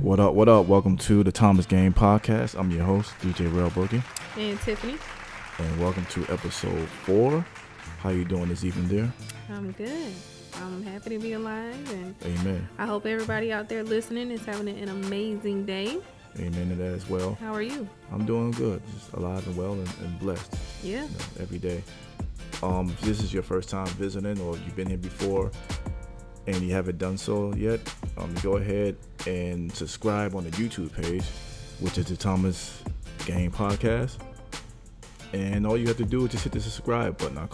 What up, what up? Welcome to the Thomas Game Podcast. I'm your host, DJ Rail Boogie. And Tiffany. And welcome to episode 4. How you doing this evening, dear? I'm good. I'm happy to be alive. And Amen. I hope everybody out there listening is having an amazing day. Amen to that as well. How are you? I'm doing good. Just alive and well and blessed. Yeah. Every day. If this is your first time visiting or you've been here before and you haven't done so yet, go ahead and subscribe on the YouTube page, which is the Thomas Game Podcast. And all you have to do is just hit the subscribe button. I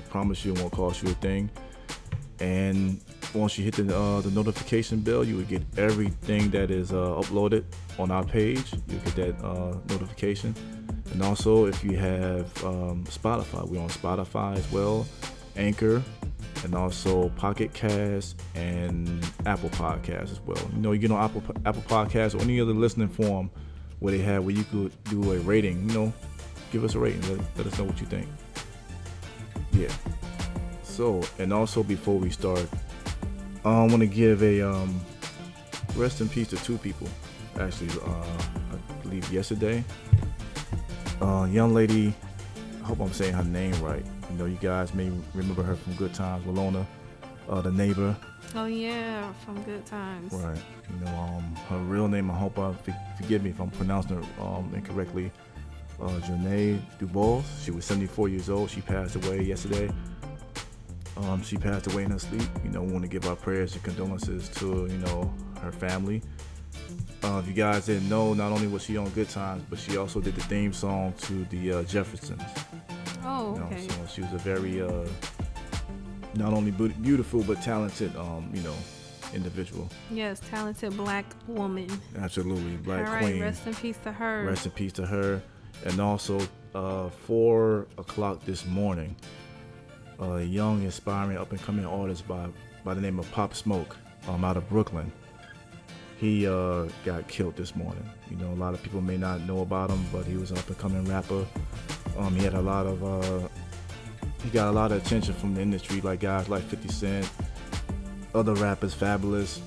promise you it won't cost you a thing. And once you hit the notification bell, you will get everything that is uploaded on our page. You'll get that notification. And also, if you have Spotify, we're on Spotify as well, Anchor, and also Pocket Cast and Apple Podcasts as well. You know, you get on Apple Podcasts or any other listening form where you could do a rating. You know, give us a rating. Let us know what you think. Yeah. So, and also before we start, I want to give a rest in peace to two people. Actually, I believe yesterday. Young lady, I hope I'm saying her name right. You know, you guys may remember her from Good Times, Walona, the neighbor. Oh yeah, from Good Times. Right. You know, her real name, I hope forgive me if I'm pronouncing it incorrectly. Janae Dubois. She was 74 years old. She passed away yesterday. She passed away in her sleep. You know, we want to give our prayers and condolences to, you know, her family. If you guys didn't know, not only was she on Good Times, but she also did the theme song to the Jeffersons. Oh, okay. You know, so she was a very, not only beautiful, but talented, individual. Yes, talented black woman. Absolutely. Black All right, queen. rest in peace to her. Rest in peace to her. And also, 4 o'clock this morning, a young, inspiring, up-and-coming artist by the name of Pop Smoke out of Brooklyn. He got killed this morning. You know, a lot of people may not know about him, but he was an up-and-coming rapper. He had he got a lot of attention from the industry, like guys like 50 Cent, other rappers, Fabulous.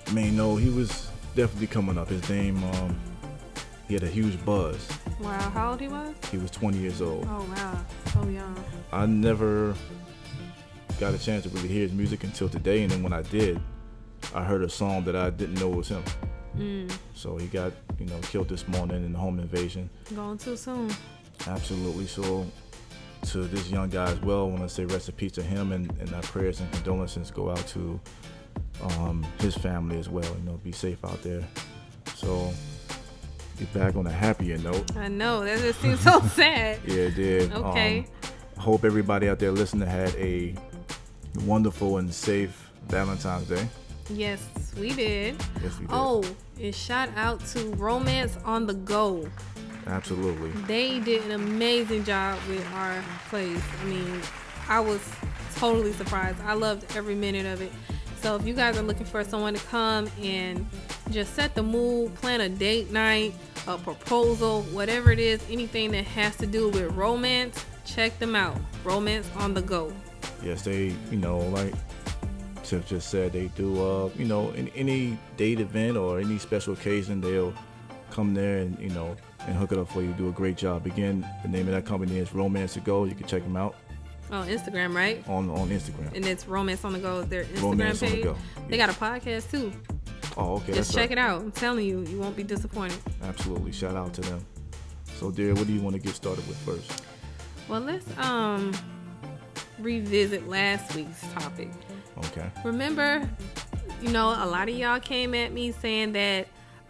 He was definitely coming up. His name, he had a huge buzz. Wow, how old he was? He was 20 years old. Oh wow, so young. I never got a chance to really hear his music until today, and then when I did, I heard a song that I didn't know was him. So he got, killed this morning in the home invasion. Gone too soon. Absolutely. So to this young guy as well, I want to say rest in peace to him, and our prayers and condolences go out to his family as well. You know, be safe out there. So get back on a happier note. I know, that just seems so sad. Yeah, it did. Okay. I hope everybody out there listening had a wonderful and safe Valentine's Day. Yes, we did. Yes, we did. Oh, and shout out to Romance on the Go. Absolutely. They did an amazing job with our place. I mean, I was totally surprised. I loved every minute of it. So if you guys are looking for someone to come and just set the mood, plan a date night, a proposal, whatever it is, anything that has to do with romance, check them out. Romance on the Go. Yes, they, like Tiff just said, they do, any date event or any special occasion, they'll come there and, and hook it up for you. Do a great job. Again, the name of that company is Romance to Go. You can check them out. On Instagram, right? On Instagram. And it's Romance on the Go is their Instagram Romance page. On the Go. They got a podcast too. Oh, okay. Just check it out. I'm telling you, you won't be disappointed. Absolutely. Shout out to them. So, dear, what do you want to get started with first? Well, let's revisit last week's topic. Okay. Remember, a lot of y'all came at me saying that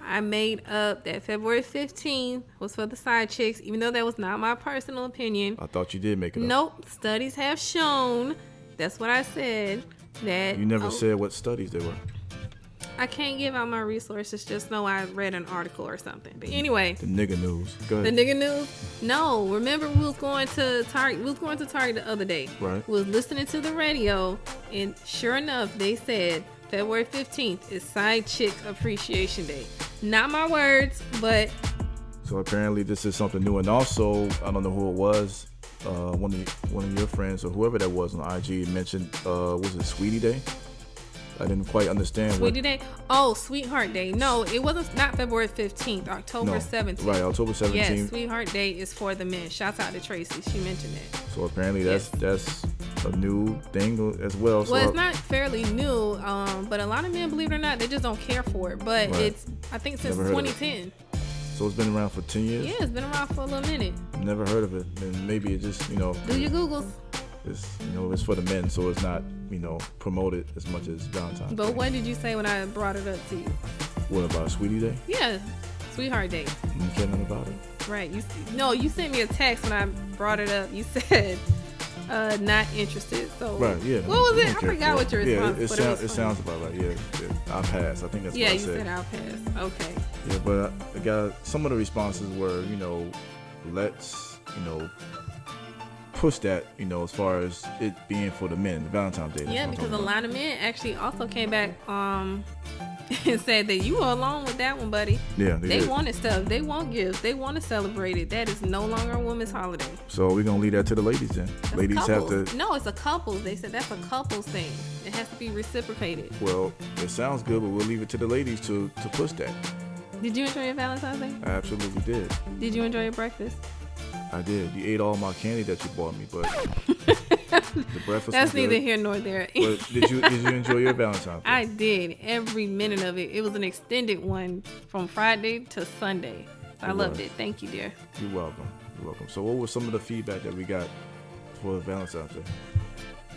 I made up that February 15th was for the side chicks, even though that was not my personal opinion. I thought you did make it up. Nope. Studies have shown, that's what I said, that... You never said what studies they were. I can't give out my resources, just know I read an article or something. But anyway. The nigga news. Go ahead. The nigga news? No. Remember we was going to Target the other day. Right. We was listening to the radio, and sure enough, they said February 15th is Side Chick Appreciation Day. Not my words, but... So apparently this is something new. And also, I don't know who it was, one of your friends or whoever that was on IG mentioned, was it Sweetie Day? I didn't quite understand. Sweetie Day? Oh, Sweetheart Day. No, it wasn't. Not February 15th. October 17th. Right, October 17th. Yes, Sweetheart Day is for the men. Shouts out to Tracy. She mentioned it. So apparently that's a new thing as well. Well, it's not fairly new, but a lot of men, believe it or not, they just don't care for it. But Right. it's, I think, since Never heard of it. 2010. So it's been around for 10 years. Yeah, it's been around for a little minute. Never heard of it. And maybe it just Do your Googles. it's it's for the men, so it's not promoted as much as Valentine's Day. But what did you say when I brought it up to you? What about Sweetie Day? Yeah, Sweetheart Day. You care nothing about it? Right. You sent me a text when I brought it up. You said not interested. So Right. Yeah. What was I it? don't I care forgot for what your it. response. Yeah, but it was sounds about right. Yeah, I'll pass. I think that's Yeah, what I you said. said I'll pass. Okay. Yeah, but I got some of the responses were, let's, push that, as far as it being for the men, Valentine's Day. Yeah, because a lot of men actually also came back and said that you were alone with that one, buddy. Yeah, They did. wanted stuff. They want gifts. They want to celebrate it. That is no longer a woman's holiday. So we're gonna leave that to the ladies then. That's Ladies couples. have to. No, it's a couples. They said that's a couples thing. It has to be reciprocated. Well, it sounds good, but we'll leave it to the ladies to push that. Did you enjoy your Valentine's Day? I absolutely did. Did you enjoy your breakfast? I did. You ate all my candy that you bought me, but the breakfast. That's was neither good. here nor there. But did you enjoy your Valentine's Day? I did. Every minute of it. It was an extended one from Friday to Sunday. I It loved was. it. Thank you, dear. You're welcome. You're welcome. So what was some of the feedback that we got for Valentine's Day?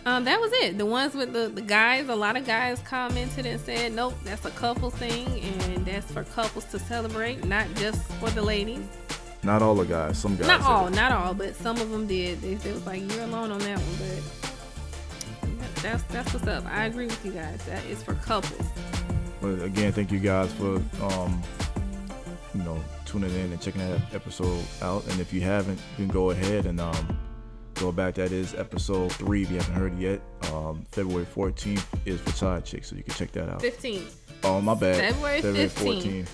That was it. The ones with the guys, a lot of guys commented and said, nope, that's a couple thing, and that's for couples to celebrate, not just for the ladies. Not all the guys. Some guys. Not said all, it. not all, but some of them did. They was like, you're alone on that one, but that's what's up. I agree with you guys. That is for couples. But again, thank you guys for tuning in and checking that episode out. And if you haven't, you can go ahead and go back. That is episode 3 if you haven't heard it yet. February 14th is for side chicks, so you can check that out. 15th. Oh, my bad. February 15th.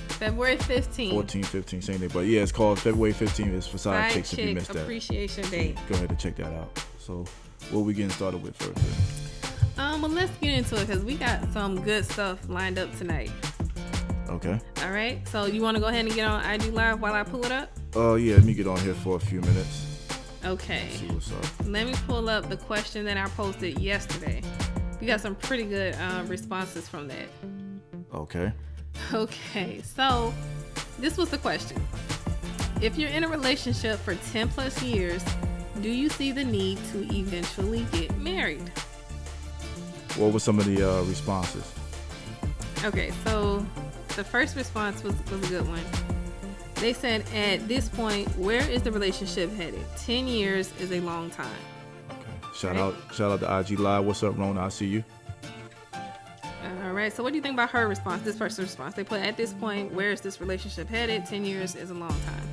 February 15th. 14, 15, same day. But yeah, it's called February 15th. It's for side chicks if you missed that. Appreciation Day. Go ahead and check that out. So what are we getting started with first? Well, let's get into it because we got some good stuff lined up tonight. Okay. All right. So you want to go ahead and get on IG Live while I pull it up? Oh, yeah. Let me get on here for a few minutes. Okay. See what's up. Let me pull up the question that I posted yesterday. We got some pretty good responses from that. Okay. Okay. So this was the question. If you're in a relationship for 10 plus years, do you see the need to eventually get married? What were some of the responses? Okay, so the first response was a good one. They said, at this point, where is the relationship headed? 10 years is a long time. Okay. Shout out to IG Live. What's up, Rona? I see you. All right, so what do you think about her response, this person's response? They put, at this point, where is this relationship headed? 10 years is a long time.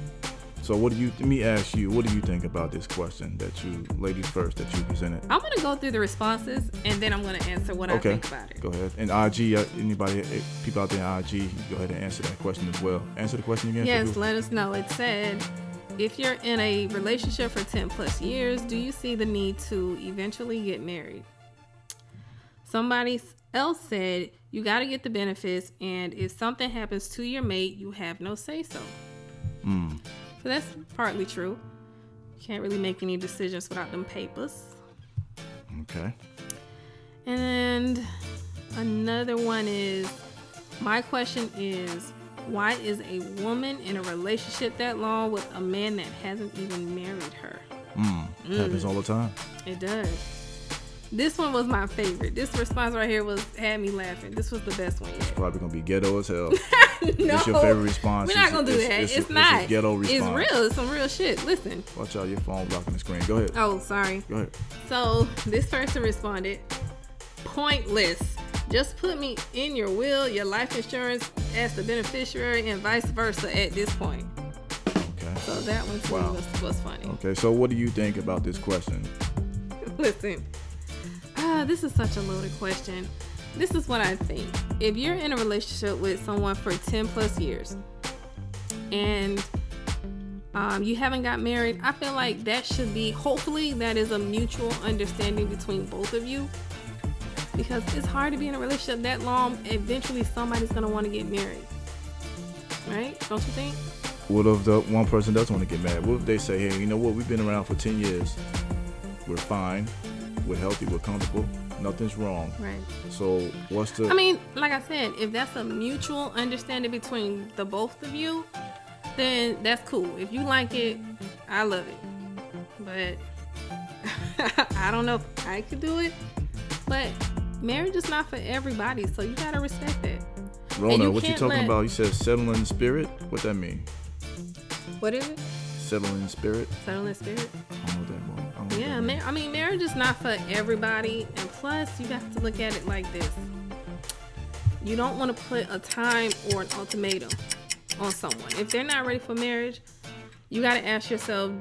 So let me ask you, what do you think about this question that you, ladies first, that you presented? I'm going to go through the responses, and then I'm going to answer what I think about it. Go ahead. And IG, people out there in IG, you go ahead and answer that question as well. Answer the question again. Yes, let us know. It said, if you're in a relationship for 10 plus years, do you see the need to eventually get married? Somebody else said, you got to get the benefits, and if something happens to your mate, you have no say-so. So that's partly true. You can't really make any decisions without them papers. Okay. And another one is, my question is, why is a woman in a relationship that long with a man that hasn't even married her? Happens all the time. It does. This one was my favorite. This response right here had me laughing. This was the best one yet. Probably gonna be ghetto as hell. No, It's your favorite response. we're not gonna do that. It's not. It's a ghetto response. It's real. It's some real shit. Listen. Watch out, your phone blocking the screen. Go ahead. Oh, sorry. Go ahead. So this person responded, pointless. Just put me in your will, your life insurance as the beneficiary, and vice versa at this point. Okay. So that one to me was funny. Okay. So what do you think about this question? Listen, this is such a loaded question. This is what I think. If you're in a relationship with someone for 10 plus years and you haven't got married, I feel like that should be, hopefully that is a mutual understanding between both of you. because it's hard to be in a relationship that long. Eventually somebody's going to want to get married, right? Don't you think? What if the one person doesn't want to get married? What if they say, hey, you know what, we've been around for 10 years, we're fine, we're healthy, we're comfortable, nothing's wrong. Right. So what's the... I mean, like I said, if that's a mutual understanding between the both of you, then that's cool. If you like it, I love it. But I don't know if I could do it. But marriage is not for everybody, so you gotta respect that. Rona, what you talking about? You said settling in spirit? What that mean? What is it? Settling in spirit? Settling in spirit? I don't know that one. Yeah, I mean, marriage is not for everybody. And plus, you have to look at it like this. You don't want to put a time or an ultimatum on someone. If they're not ready for marriage, you got to ask yourself,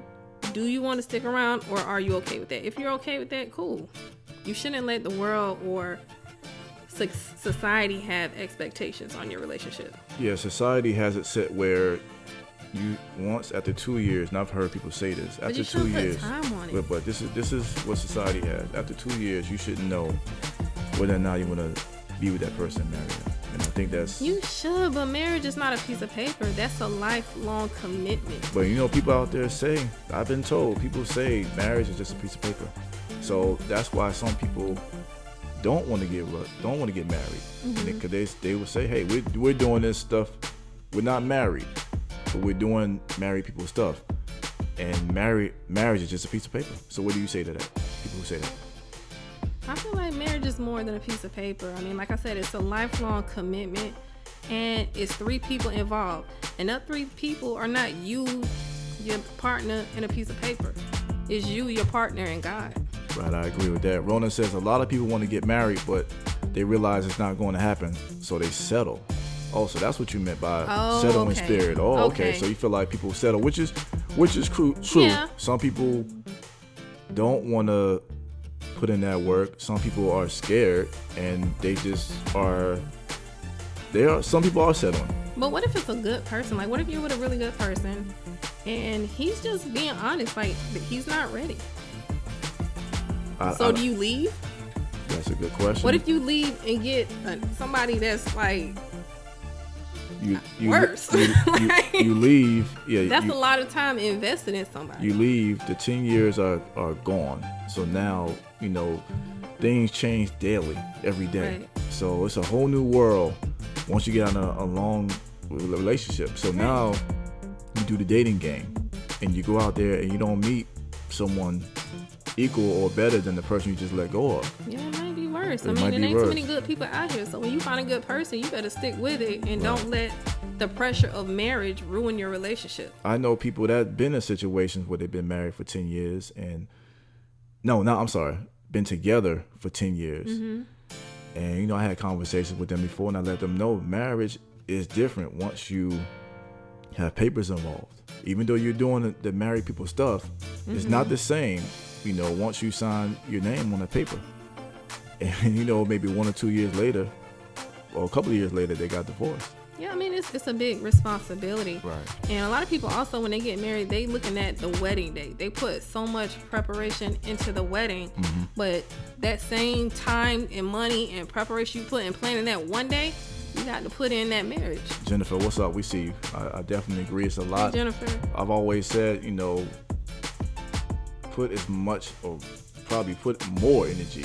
do you want to stick around or are you okay with that? If you're okay with that, cool. You shouldn't let the world or society have expectations on your relationship. Yeah, society has it set where you once after 2 years, and I've heard people say this, But after 2 years, put time on it. but this is what society has. After 2 years, you should know whether or not you want to be with that person and marry them. And I think that's... You should, but marriage is not a piece of paper. That's a lifelong commitment. But you know, people out there say, I've been told, people say marriage is just a piece of paper. So that's why some people don't want to get married, because they will say, hey, we're doing this stuff, we're not married, but we're doing married people stuff, and marriage is just a piece of paper. So what do you say to that? People who say that. I feel like marriage is more than a piece of paper. I mean, like I said, it's a lifelong commitment, and it's 3 people involved, and that 3 people are not you, your partner, and a piece of paper. It's you, your partner, and God. Right, I agree with that. Rona says a lot of people want to get married, but they realize it's not going to happen, so they settle. Oh, so that's what you meant by settling spirit. Oh, okay. So you feel like people settle, which is true. Yeah. Some people don't want to put in that work. Some people are scared, and they just are. Some people are settling. But what if it's a good person? Like, what if you're with a really good person, and he's just being honest, like he's not ready? So do you leave? That's a good question. What if you leave and get somebody that's like worse? You leave. Yeah, that's a lot of time invested in somebody. You leave. The 10 years are gone. So now, you know, things change daily, every day. Right. So it's a whole new world once you get on a long relationship. So now you do the dating game, and you go out there and you don't meet someone equal or better than the person you just let go of. Yeah, it might be worse. There ain't too many good people out here. So when you find a good person, you better stick with it and don't let the pressure of marriage ruin your relationship. I know people that have been in situations where they've been married for 10 years and been together for 10 years. Mm-hmm. And, you know, I had conversations with them before, and I let them know marriage is different once you have papers involved. Even though you're doing the married people stuff, it's not the same. You know, once you sign your name on a paper, and you know, maybe 1 or 2 years later, or a couple of years later, they got divorced. Yeah, I mean, it's a big responsibility. Right. And a lot of people also, when they get married, they looking at the wedding day. They put so much preparation into the wedding, but that same time and money and preparation you put in planning that one day, you got to put in that marriage. Jennifer, what's up? We see you. I definitely agree. It's a lot. Hey, Jennifer. I've always said, you know, put as much or probably put more energy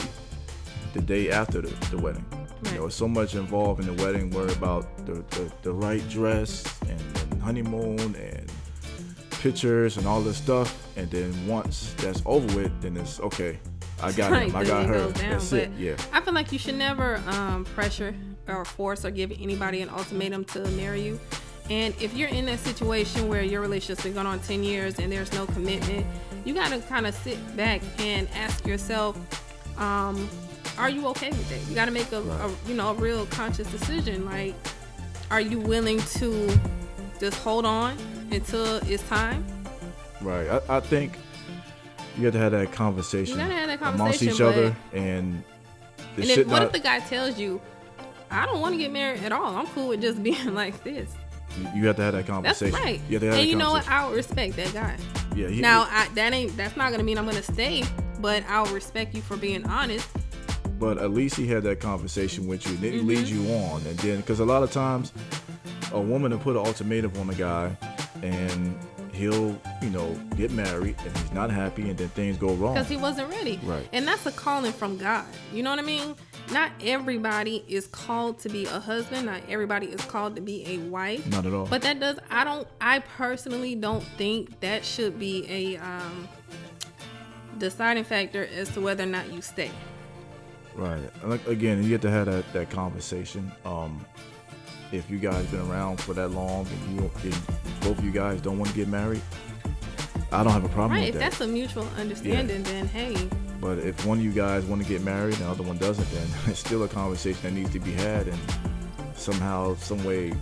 the day after the wedding. Right. You know, so much involved in the wedding. Worry about the right dress and honeymoon and pictures and all this stuff. And then once that's over with, then it's okay. I got him. I got her. That's it. Yeah. I feel like you should never pressure or force or give anybody an ultimatum to marry you. And if you're in that situation where your relationship's been going on 10 years and there's no commitment, you got to kind of sit back and ask yourself, are you okay with that? You got to make a real conscious decision. Like, are you willing to just hold on until it's time? Right. I think you have to have that conversation. You got to have that conversation amongst each other. And what if the guy tells you, I don't want to get married at all. I'm cool with just being like this. You have to have that conversation. That's right. And you know what? I would respect that guy. Yeah. That's not gonna mean I'm gonna stay, but I'll respect you for being honest. But at least he had that conversation with you, and it leads you on. And then, because a lot of times, a woman will put an ultimatum on a guy, and he'll, get married, and he's not happy, and then things go wrong. Because he wasn't ready. Right. And that's a calling from God. You know what I mean? Not everybody is called to be a husband. Not everybody is called to be a wife. Not at all. But I personally don't think that should be a deciding factor as to whether or not you stay. Right. Like, again, you get to have that conversation. If you guys been around for that long and both of you guys don't want to get married, I don't have a problem with that. Right. If that's a mutual understanding, then hey. But if one of you guys want to get married and the other one doesn't, then it's still a conversation that needs to be had, and somehow, some way,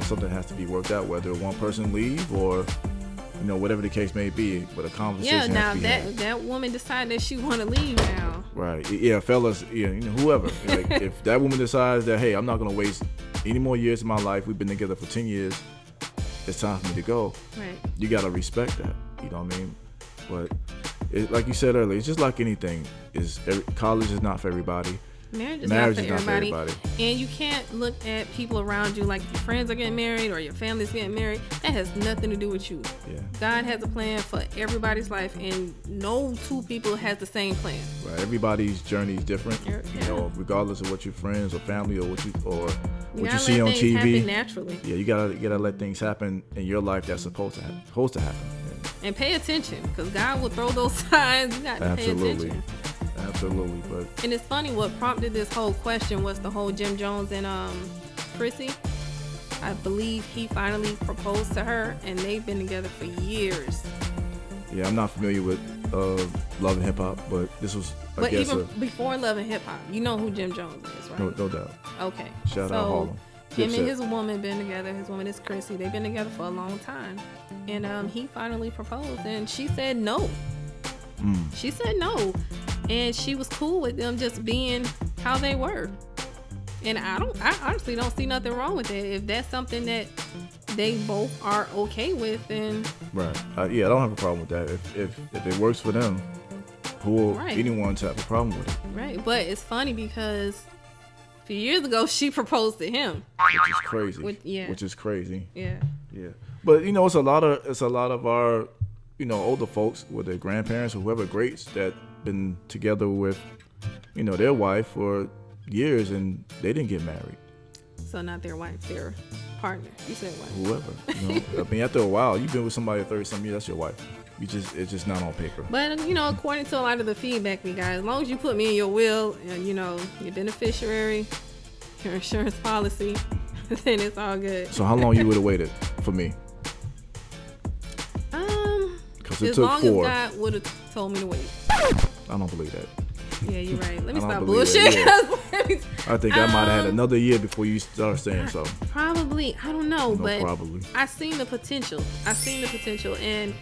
something has to be worked out, whether one person leave or whatever the case may be. But a conversation has to be had. That woman decided that she want to leave now. Right. Yeah, fellas, whoever. Like, if that woman decides that, hey, I'm not going to waste any more years of my life, we've been together for 10 years, it's time for me to go. Right. You got to respect that. You know what I mean? But like you said earlier, it's just like anything. College is not for everybody. Marriage is not for everybody. And you can't look at people around you like your friends are getting married or your family's getting married. That has nothing to do with you. Yeah. God has a plan for everybody's life, and no two people has the same plan. Right. Everybody's journey is different. Yeah. Regardless of what your friends or family or what you see on TV. Happen naturally. Yeah, you gotta let things happen in your life that's supposed to happen. And pay attention, because God will throw those signs. You got to pay attention. Absolutely. And it's funny, what prompted this whole question was the whole Jim Jones and Chrissy. I believe he finally proposed to her, and they've been together for years. Yeah, I'm not familiar with Love and Hip Hop, but this was, I guess, even before Love and Hip Hop, you know who Jim Jones is, right? No doubt. Okay. Shout out Harlem. Him and his woman been together. His woman is Chrissy. They've been together for a long time, and he finally proposed, and she said no. She said no, and she was cool with them just being how they were. And I honestly don't see nothing wrong with it. If that's something that they both are okay with, then right. Yeah, I don't have a problem with that. If it works for them, who will anyone to have a problem with it? Right. But it's funny because a few years ago she proposed to him, which is crazy. Which is crazy. Yeah. Yeah. But it's a lot of our older folks with their grandparents or whoever greats that been together with their wife for years and they didn't get married. So not their wife, their partner. You said wife. Whoever. I mean, after a while, you've been with somebody 30-some years, that's your wife. It's just not on paper. But according to a lot of the feedback we got, as long as you put me in your will and your beneficiary, your insurance policy, then it's all good. So how long you would have waited for me? As long as God would have told me to wait. I don't believe that. Yeah, you're right. Let me stop bullshit. I think I might have had another year before you start saying so. Probably. I don't know, but probably. I seen the potential. And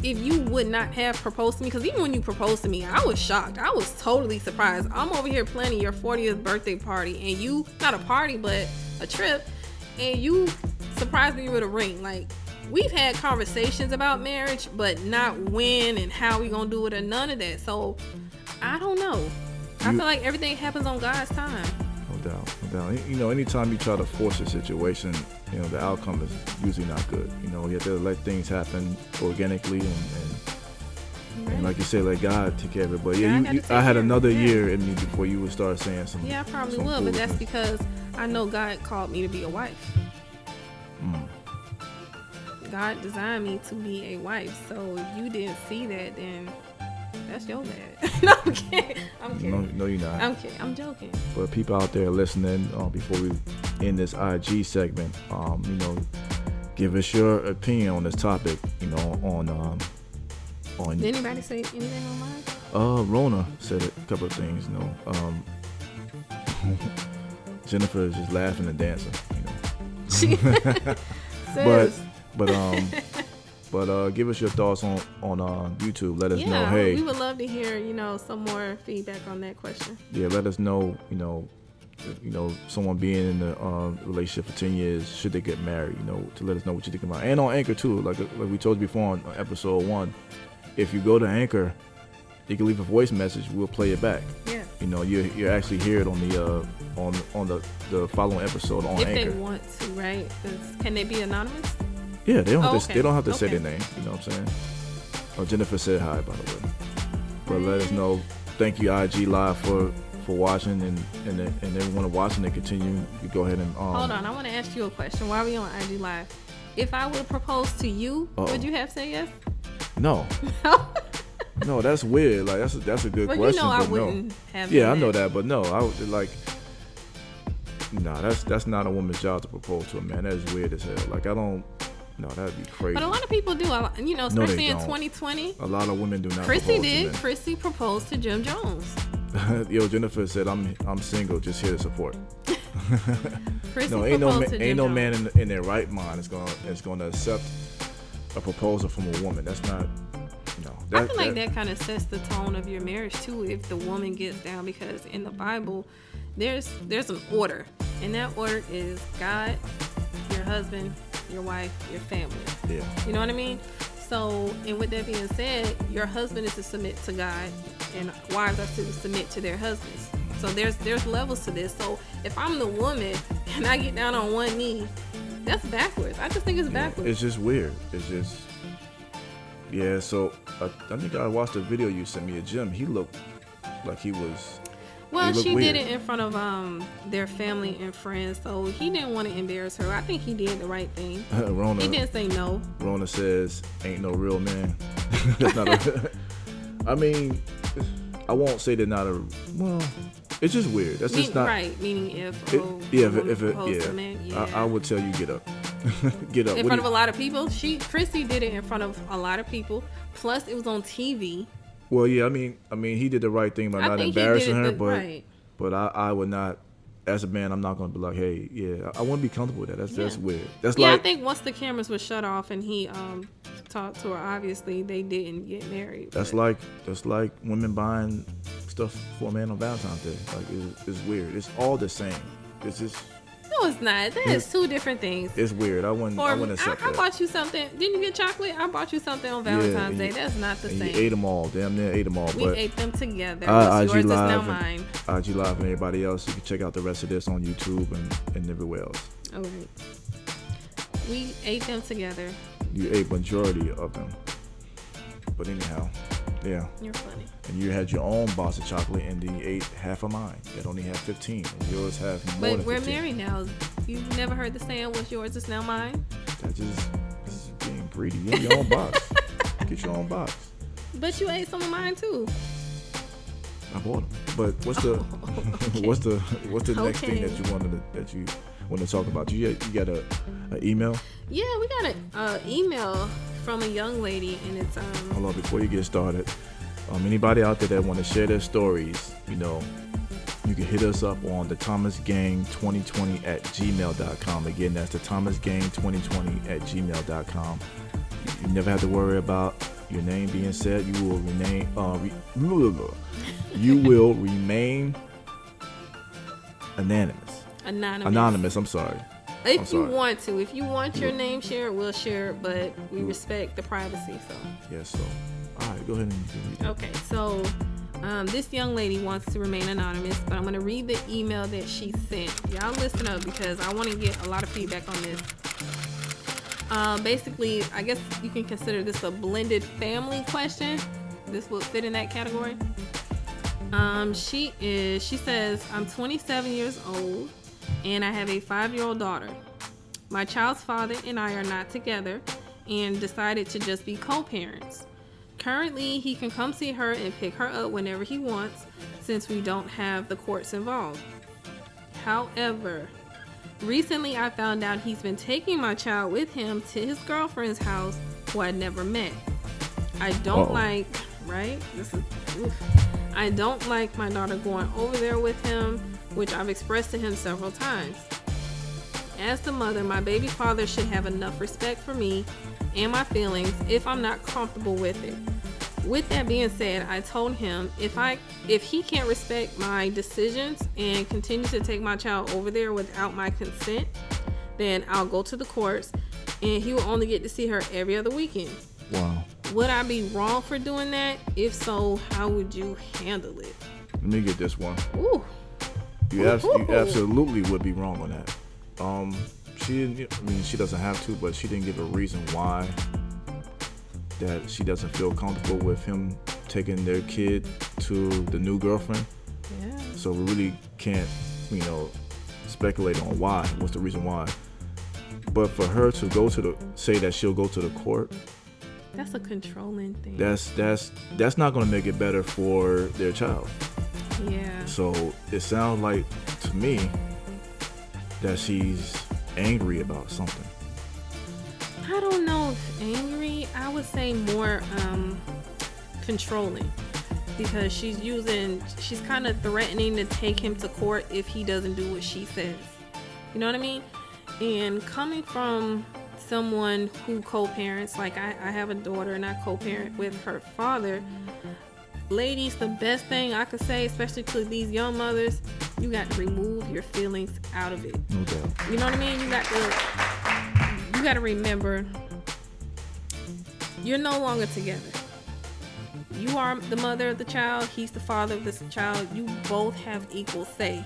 if you would not have proposed to me, because even when you proposed to me, I was shocked. I was totally surprised. I'm over here planning your 40th birthday party, and you, not a party, but a trip, and you surprised me with a ring. Like, we've had conversations about marriage, but not when and how we gonna do it or none of that. So I don't know. I feel like everything happens on God's time. No doubt. Anytime you try to force a situation, the outcome is usually not good. You have to let things happen organically and like you say, let God take care of it. But yeah, I had another year in me before you would start saying something. Yeah, I probably will, but that's because I know God called me to be a wife. God designed me to be a wife. So if you didn't see that, then that's your bad. No, I'm kidding. No, you're not. I'm joking. But people out there listening, before we end this IG segment, give us your opinion on this topic. On. Did anybody say anything online? Rona said a couple of things. Jennifer is just laughing and dancing. But give us your thoughts on YouTube. Let us know. Hey, we would love to hear some more feedback on that question. Yeah, let us know. Someone being in a relationship for 10 years, should they get married? To let us know what you think about. And on Anchor too, like we told you before on episode 1, if you go to Anchor, you can leave a voice message. We'll play it back. Yeah. You know, you actually hear it on the on the following episode on if Anchor. they want to, right? 'Cause can they be anonymous? Yeah, they don't have to, okay. they don't have to say Okay. their name. You know what I'm saying? Oh, Jennifer said hi, by the way. But let us know. Thank you, IG Live, for watching, and everyone watching and continue. You go ahead and Hold on, I want to ask you a question. While we on IG Live, if I would propose to you, would you have said yes? No, no, that's weird. Like that's a good Well, question. you know I but wouldn't no. have. Yeah, I done know that, but no, I would like. Nah, that's not a woman's job to propose to a man. That is weird as hell. Like I don't. No, that'd be crazy. But a lot of people do. You know, No, they especially in don't. 2020. A lot of women do not. Chrissy propose did. To men. Chrissy proposed to Jim Jones. Yo, Jennifer said, "I'm single, just here to support." Chrissy No, ain't no proposed to Jim ain't no Jones. man in their right mind is gonna accept a proposal from a woman. That's not. No, I feel like that kind of sets the tone of your marriage too. If the woman gets down, because in the Bible, there's an order, and that order is God, your husband, your wife, your family. Yeah. You know what I mean? So, and with that being said, your husband is to submit to God, and wives are to submit to their husbands. So there's levels to this. So if I'm the woman and I get down on one knee, that's backwards. I just think it's backwards. It's just weird. It's just. Yeah. So I think I watched a video you sent me of Jim. He looked like he was. Well, looked she weird. did it in front of their family and friends, so he didn't want to embarrass her. I think he did the right thing. Rona. He didn't say no. Rona says, "Ain't no real man." That's not a. I mean, I won't say they're not a. Well, it's just weird. That's just not. Right, meaning if It, yeah, if it, proposed to yeah. men, yeah. I would tell you get up, get up. In What front do of a lot of people. Chrissy did it in front of a lot of people. Plus, it was on TV. Well, yeah, I mean, he did the right thing by I not think he did embarrassing it her, the- but right. but I would not. As a man, I'm not gonna be like, hey, yeah, I wouldn't be comfortable with that. That's Yeah. weird. That's Yeah, like I think once the cameras were shut off and he talked to her, obviously they didn't get married. that's but- like women buying stuff for a man on Valentine's Day. Like it's weird. It's all the same. It's just No, it's not. That is two different things. it's weird. I wouldn't accept I that. bought you something. Didn't you get chocolate? I bought you something on Valentine's Day. That's not the and same. You ate them all. Damn near ate them all. We but ate them together. IG What's yours is now Live mine. IG Live and everybody else. You can check out the rest of this on YouTube and everywhere else. All right. We ate them together. You ate majority of them. But anyhow, yeah. You're funny. And you had your own box of chocolate and then you ate half of mine. It only had 15. And yours have more But than we're 15. married now. You've never heard the saying, what's yours is now mine? This is being greedy. You need your own box. Get your own box. But you ate some of mine too. I bought them. But what's the Okay. what's the next thing Okay. that you want to talk about? You got a email? Yeah, we got an email from a young lady, and it's Hold on, before you get started, anybody out there that want to share their stories, you can hit us up on the thomasgang2020@gmail.com. Again, that's the thomasgang2020@gmail.com. You never have to worry about your name being said. You will remain anonymous. I'm sorry. If you sorry. want to. If you want your name shared, we'll share it, but we respect the privacy. So Yes. So, all right, go ahead and you can read it. okay, so this young lady wants to remain anonymous, but I'm going to read the email that she sent. Y'all listen up because I want to get a lot of feedback on this. Basically, I guess you can consider this a blended family question. This will fit in that category. She says, I'm 27 years old and I have a 5-year-old daughter. My child's father and I are not together and decided to just be co-parents. Currently, he can come see her and pick her up whenever he wants since we don't have the courts involved. However, recently I found out he's been taking my child with him to his girlfriend's house who I'd never met. I don't like, right? I don't like my daughter going over there with him, which I've expressed to him several times. As the mother, my baby father should have enough respect for me and my feelings if I'm not comfortable with it. With that being said, I told him if he can't respect my decisions and continue to take my child over there without my consent, then I'll go to the courts and he will only get to see her every other weekend. Wow. Would I be wrong for doing that? If so, how would you handle it? Let me get this one. Ooh. You absolutely would be wrong on that. She didn't. I mean, she doesn't have to, but she didn't give a reason why that she doesn't feel comfortable with him taking their kid to the new girlfriend. Yeah. So we really can't, speculate on why. What's the reason why? But for her to go to say that she'll go to the court, that's a controlling thing. That's not going to make it better for their child. Yeah. So it sounds like to me that she's angry about something. I don't know if angry. I would say more controlling, because she's kind of threatening to take him to court if he doesn't do what she says. You know what I mean? And coming from someone who co-parents, like I have a daughter and I co-parent with her father. Ladies, the best thing I could say, especially to these young mothers, you got to remove your feelings out of it. No doubt. You know what I mean? You got to remember, you're no longer together. You are the mother of the child. He's the father of this child. You both have equal say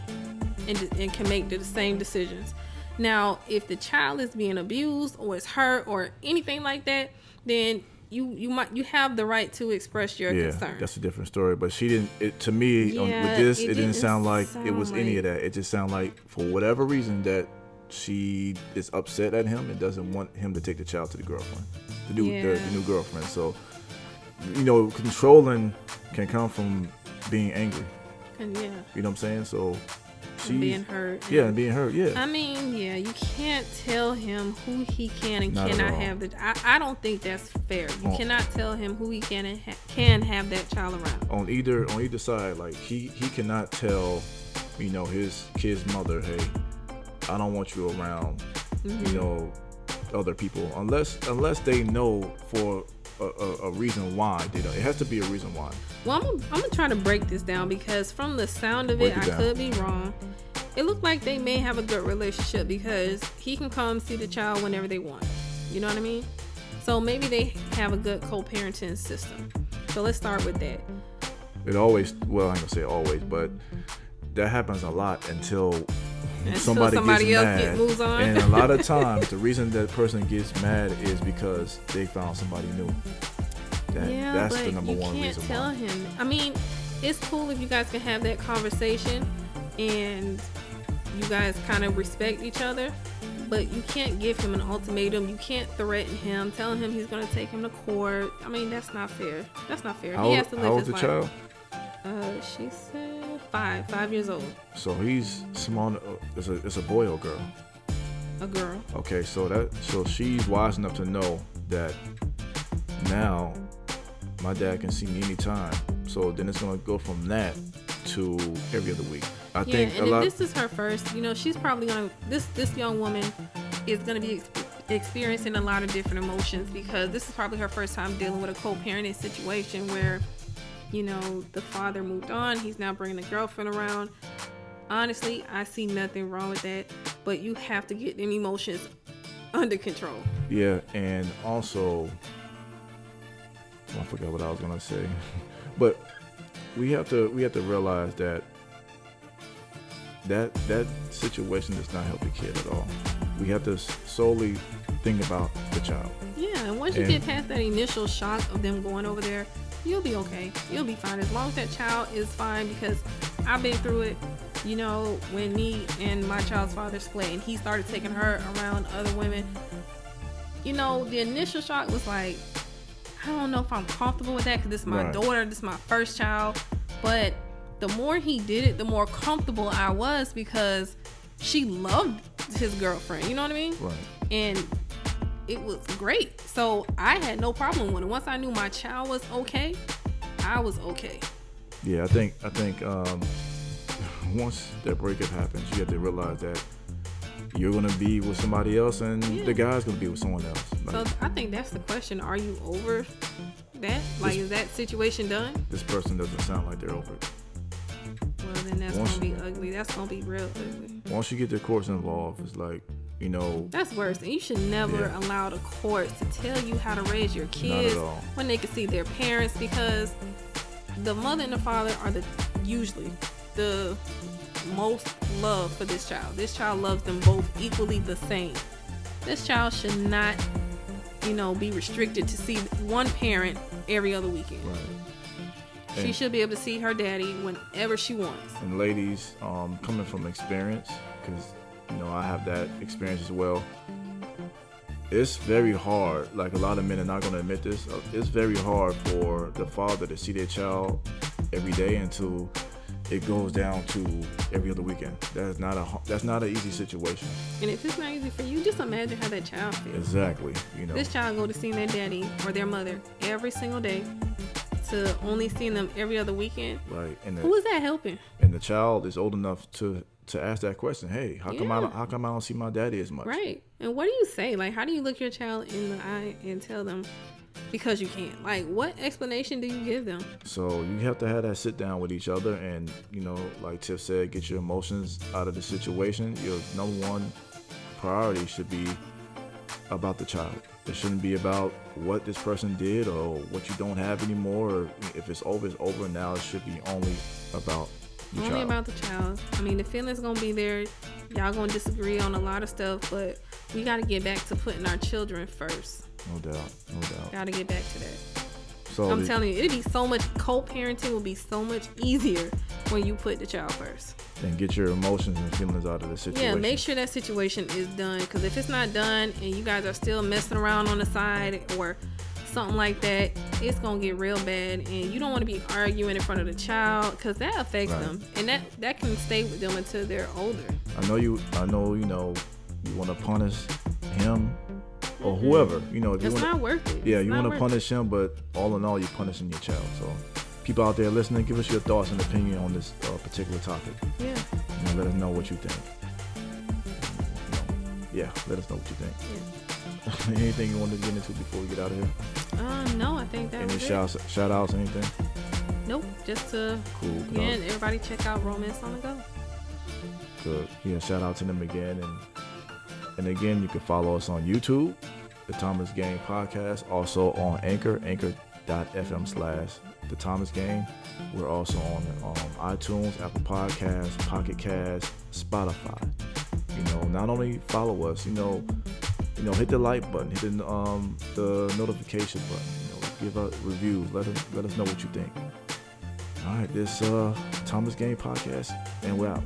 and can make the same decisions. Now, if the child is being abused or is hurt or anything like that, then you have the right to express your concern. That's a different story. But she didn't. With this, it didn't sound like it was any of that. It just sounded like for whatever reason that she is upset at him and doesn't want him to take the child to the girlfriend, the new girlfriend. So, controlling can come from being angry. Yeah. You know what I'm saying? So. Being hurt. Yeah, and being hurt, yeah. I mean, yeah, you can't tell him who he can and Not cannot have. I don't think that's fair. You cannot tell him who he can and can have that child around. On either side, like he cannot tell, his kid's mother, hey, I don't want you around, other people, unless they know for a reason why they don't. It has to be a reason why. Well, I'm gonna try to break this down, because from the sound of it, I could be wrong. It looked like they may have a good relationship, because he can come see the child whenever they want. You know what I mean? So maybe they have a good co-parenting system. So let's start with that. It always, well, I ain't gonna say always, but that happens a lot until somebody gets mad. Moves on. And a lot of times, the reason that person gets mad is because they found somebody new. That's the number one reason why. You can't tell him. I mean, it's cool if you guys can have that conversation and you guys kind of respect each other, but you can't give him an ultimatum. You can't threaten him, telling him he's going to take him to court. I mean, that's not fair. He has to live his life. How old the child? She said 5 years old. So he's small. It's a boy or girl? A girl. Okay, so she's wise enough to know that now my dad can see me anytime. So then it's gonna go from that to every other week. I think this is her first. She's probably gonna. This young woman is gonna be experiencing a lot of different emotions, because this is probably her first time dealing with a co-parenting situation where, the father moved on. He's now bringing the girlfriend around. Honestly, I see nothing wrong with that, but you have to get them emotions under control. Yeah, and also, I forgot what I was gonna say, but we have to realize that situation does not help the kid at all. We have to solely think about the child. Yeah, and once you get past that initial shock of them going over there, you'll be okay. You'll be fine as long as that child is fine, because I've been through it. When me and my child's father split and he started taking her around other women, the initial shock was like, I don't know if I'm comfortable with that, because this is my daughter, this is my first child. But the more he did it, the more comfortable I was, because she loved his girlfriend. You know what I mean? Right. And it was great. So I had no problem with it. Once I knew my child was okay, I was okay. Yeah, I think once that breakup happens, you have to realize that you're gonna be with somebody else, and the guy's gonna be with someone else. So I think that's the question: are you over that? Is that situation done? This person doesn't sound like they're over it. Well, then that's gonna be ugly. That's gonna be real ugly. Once you get the courts involved, it's like, that's worse. And you should never allow the courts to tell you how to raise your kids when they can see their parents, because the mother and the father are the usually the most love for this child. This child loves them both equally the same. This child should not, be restricted to see one parent every other weekend. Right. She should be able to see her daddy whenever she wants. And ladies, coming from experience, because I have that experience as well. It's very hard. Like, a lot of men are not going to admit this. It's very hard for the father to see their child every day until it goes down to every other weekend. That's not an easy situation. And if it's not easy for you, just imagine how that child feels. Exactly. This child go to see their daddy or their mother every single day, to only seeing them every other weekend. Right. And who is that helping? And the child is old enough to ask that question. Hey, how come I don't see my daddy as much? Right. And what do you say? Like, how do you look your child in the eye and tell them because you can't? Like, what explanation do you give them? So you have to have that sit down with each other, and like Tiff said, get your emotions out of the situation. Your number one priority should be about the child. It shouldn't be about what this person did or what you don't have anymore. Or if it's over, it's over. Now it should be only about the child. Only about the child. I mean, the feeling's gonna be there. Y'all gonna disagree on a lot of stuff, but we gotta get back to putting our children first. No doubt. Gotta get back to that. So I'm telling you, it'd be so much, co-parenting will be so much easier when you put the child first. And get your emotions and feelings out of the situation. Yeah, make sure that situation is done. Because if it's not done and you guys are still messing around on the side or something like that, it's going to get real bad. And you don't want to be arguing in front of the child, because that affects them. And that can stay with them until they're older. I know you want to punish him or whoever. If you it's not worth it. Yeah, it's you want to punish him, but all in all, you're punishing your child. So people out there listening, give us your thoughts and opinion on this particular topic. Yeah. Let us know what you think. Let us know what you think. Yeah. Anything you want to get into before we get out of here? No, I think that was it. Any shout outs, anything? Nope, just to again, everybody check out Romance on the Go. Good. Yeah, shout out to them again, and again, you can follow us on YouTube, The Thomas Gang Podcast, also on anchor.fm/The Thomas Gang. We're also on iTunes, Apple Podcasts, Pocket Cast, Spotify. Not only follow us, hit the like button, hit the notification button. Give us reviews. Let us know what you think. All right, this Thomas Gang Podcast, and we're out.